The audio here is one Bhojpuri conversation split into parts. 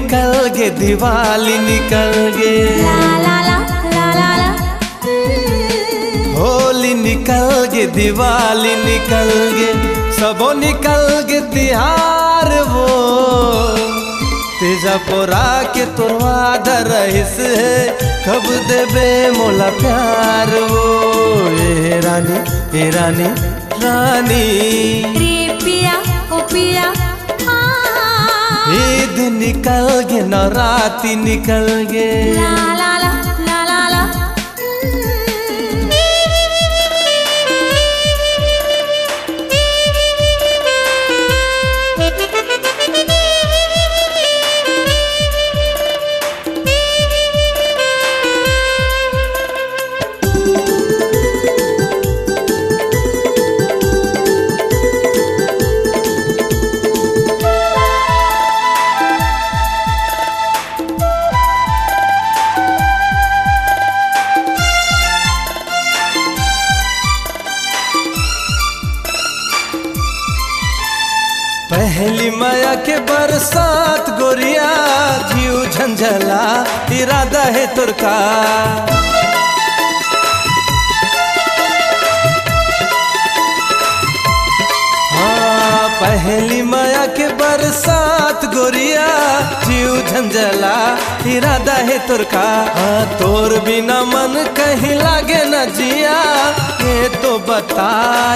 निकल गे दिवाली निकल गे, ला ला ला ला ला ला। होली निकल गे दिवाली निकल गे, सबो निकल गे तिहार वो। तेजा पोरा के तोरवा रहिस है, कब देबे मोला प्यार वो। ए रानी ए रानी रानी, रे पिया ओ पिया, ईद निकल गे नवरात्रि निकल गे, ला ला ला ला ला ला। पहली माया के बरसात गोरिया, जीव झंझला इरादा है तुरका। हाँ पहली माया के बरसात गोरिया, जीव झंझला इरादा है तुरका। हाँ तोर बिना मन कहीं लागे न जिया, ये तो बता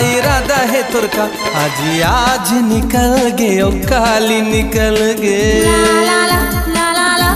इरादा है तुरका। आज निकल गे ओ काली निकल गे, ला ला ला ला ला ला।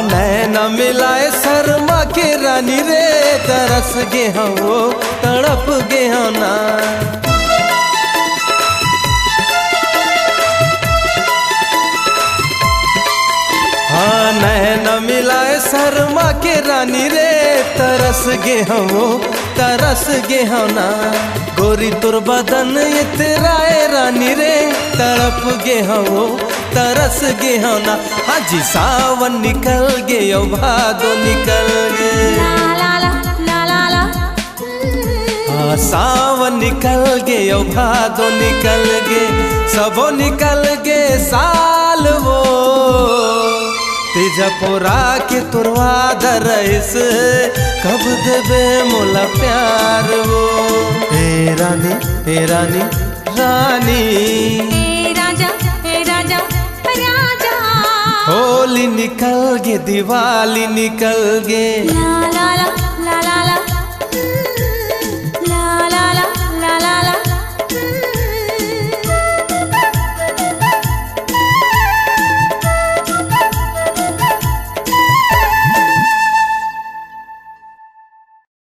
नैना मिलाए शर्मा के रानी रे, तरस गे हो तड़प गे हो ना। हाँ नैना मिलाए शर्मा के रानी रे, तरस गे हो तरस गे हो ना। गोरी तुर बदन इतराए रानी रे, तड़प गे हो तरस गे हो ना। हाजी सावन निकल गे ओ भादो निकल गे, ला ला ला ला ला ला। हाँ सावन निकल गे ओ भादो निकल गे, सबो निकल गे साल वो। तेजा पोरा के तुरवा रहिस, कब देबे मोला प्यार वो। हे रानी हे रानी रानी, ए राजा ए राजा राजा। होली निकल गे दिवाली निकल गे, ला ला ला